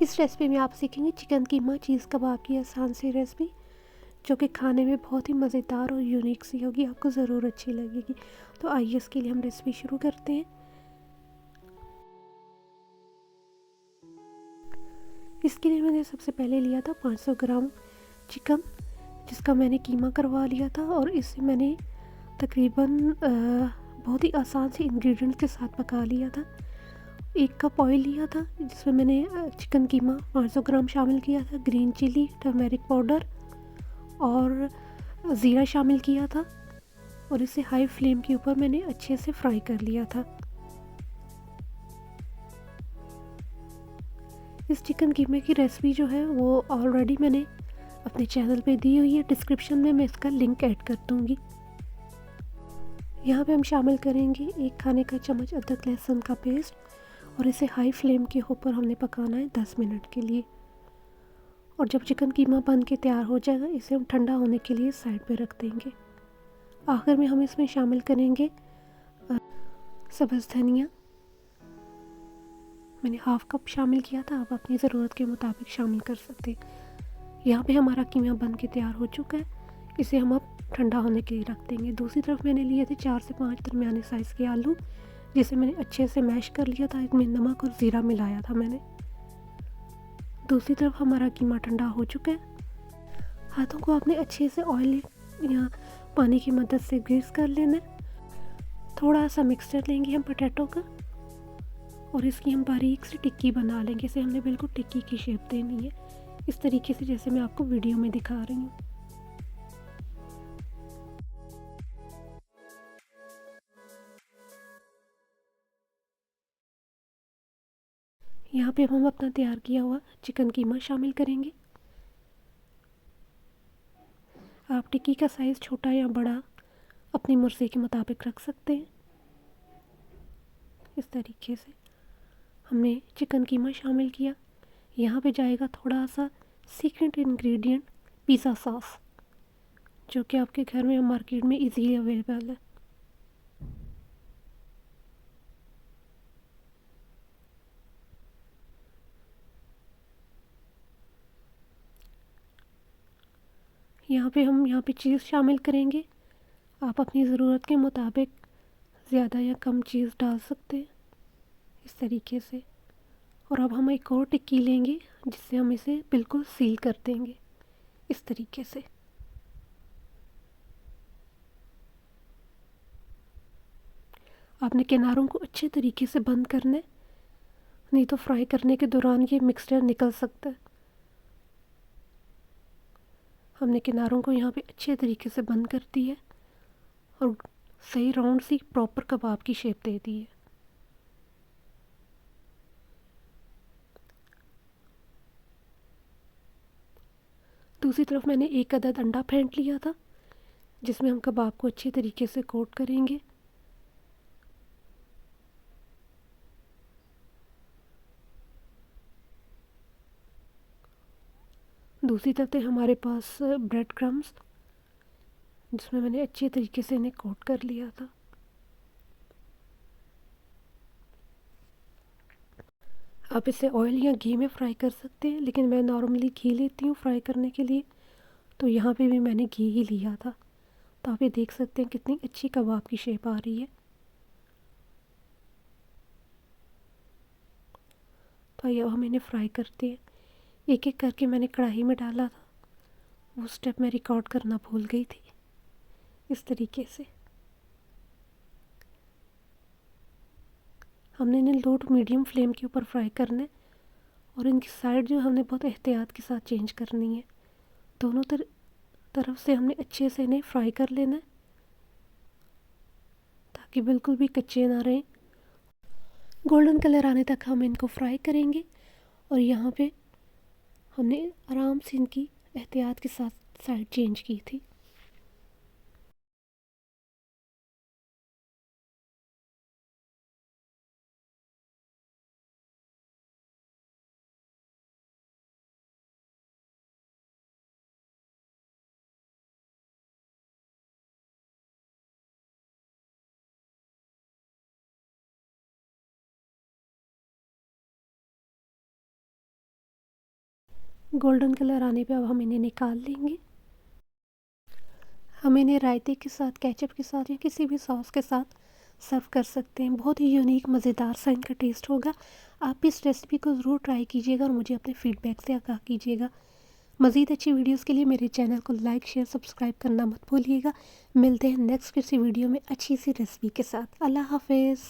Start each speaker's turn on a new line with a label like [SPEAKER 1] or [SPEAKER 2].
[SPEAKER 1] इस रेसिपी में आप सीखेंगे चिकन कीमा चीज़ कबाब की आसान सी रेसिपी, जो कि खाने में बहुत ही मज़ेदार और यूनिक सी होगी, आपको ज़रूर अच्छी लगेगी। तो आइए इसके लिए हम रेसिपी शुरू करते हैं। इसके लिए मैंने सबसे पहले लिया था 500 ग्राम चिकन, जिसका मैंने कीमा करवा लिया था, और इसे मैंने तकरीबन बहुत ही आसान से इंग्रेडिएंट्स के साथ पका लिया था। 1 कप ऑयल लिया था, जिसमें मैंने चिकन कीमा 500 ग्राम शामिल किया था, ग्रीन चिली, टर्मेरिक पाउडर और ज़ीरा शामिल किया था, और इसे हाई फ्लेम के ऊपर मैंने अच्छे से फ्राई कर लिया था। इस चिकन कीमे की रेसिपी जो है वो ऑलरेडी मैंने अपने चैनल पे दी हुई है, डिस्क्रिप्शन में मैं इसका लिंक ऐड कर दूँगी। यहाँ पे हम शामिल करेंगे 1 खाने का चम्मच अदरक लहसुन का पेस्ट, और इसे हाई फ्लेम के ऊपर हमने पकाना है 10 मिनट के लिए। और जब चिकन कीमा बन के तैयार हो जाएगा, इसे हम ठंडा होने के लिए साइड पे रख देंगे। आखिर में हम इसमें शामिल करेंगे सब्ज़ धनिया, मैंने हाफ़ कप शामिल किया था, आप अपनी ज़रूरत के मुताबिक शामिल कर सकते हैं। यहाँ पे हमारा कीमा बन के तैयार हो चुका है, इसे हम अब ठंडा होने के लिए रख देंगे। दूसरी तरफ मैंने लिए थे 4 से 5 दरमियाने साइज़ के आलू, जिसे मैंने अच्छे से मैश कर लिया था, इसमें नमक और ज़ीरा मिलाया था मैंने। दूसरी तरफ हमारा कीमा ठंडा हो चुका है। हाथों को आपने अच्छे से ऑयल या पानी की मदद से ग्रीस कर लेना है। थोड़ा सा मिक्सचर लेंगे हम पोटैटो का, और इसकी हम बारीक सी टिक्की बना लेंगे। इसे हमने बिल्कुल टिक्की की शेप देनी है, इस तरीके से जैसे मैं आपको वीडियो में दिखा रही हूँ। यहाँ पे हम अपना तैयार किया हुआ चिकन कीमा शामिल करेंगे। आप टिक्की का साइज़ छोटा या बड़ा अपनी मर्ज़ी के मुताबिक रख सकते हैं। इस तरीके से हमने चिकन कीमा शामिल किया। यहाँ पे जाएगा थोड़ा सा सीक्रेट इंग्रेडिएंट, पिज़्ज़ा सॉस, जो कि आपके घर में मार्केट में इजीली अवेलेबल है। यहाँ पे चीज़ शामिल करेंगे। आप अपनी ज़रूरत के मुताबिक ज़्यादा या कम चीज़ डाल सकते हैं, इस तरीके से। और अब हम एक और टिक्की लेंगे, जिससे हम इसे बिल्कुल सील कर देंगे, इस तरीके से। आपने किनारों को अच्छे तरीके से बंद करना है, नहीं तो फ्राई करने के दौरान ये मिक्सचर निकल सकता है। हमने किनारों को यहाँ पे अच्छे तरीके से बंद कर दिया है, और सही राउंड सी प्रॉपर कबाब की शेप दे दी है। दूसरी तरफ मैंने 1 अदद अंडा फेंट लिया था, जिसमें हम कबाब को अच्छे तरीके से कोट करेंगे। दूसरी तरफ थे हमारे पास ब्रेड क्रम्स, जिसमें मैंने अच्छे तरीके से इन्हें कोट कर लिया था। आप इसे ऑयल या घी में फ्राई कर सकते हैं, लेकिन मैं नॉर्मली घी लेती हूँ फ्राई करने के लिए, तो यहाँ पे भी मैंने घी ही लिया था। तो आप ये देख सकते हैं कितनी अच्छी कबाब की शेप आ रही है। तो आइए अब हम इन्हें फ्राई करते हैं। एक एक करके मैंने कढ़ाई में डाला था, वो स्टेप मैं रिकॉर्ड करना भूल गई थी। इस तरीके से हमने इन्हें लो टू मीडियम फ्लेम के ऊपर फ्राई करना है, और इनकी साइड जो हमने बहुत एहतियात के साथ चेंज करनी है। दोनों तरफ से हमने अच्छे से इन्हें फ्राई कर लेना है, ताकि बिल्कुल भी कच्चे ना रहें। गोल्डन कलर आने तक हम इनको फ्राई करेंगे, और यहाँ पे हमने आराम से इनकी एहतियात के साथ साइड चेंज की थी। गोल्डन कलर आने पे अब हम इन्हें निकाल लेंगे। हम इन्हें रायते के साथ, केचप के साथ या किसी भी सॉस के साथ सर्व कर सकते हैं। बहुत ही यूनिक मज़ेदार सा इनका टेस्ट होगा। आप इस रेसिपी को ज़रूर ट्राई कीजिएगा और मुझे अपने फीडबैक से आगाह कीजिएगा। मज़ीद अच्छी वीडियोस के लिए मेरे चैनल को लाइक, शेयर, सब्सक्राइब करना मत भूलिएगा। मिलते हैं नेक्स्ट किसी वीडियो में अच्छी सी रेसिपी के साथ। अल्लाह हाफिज़।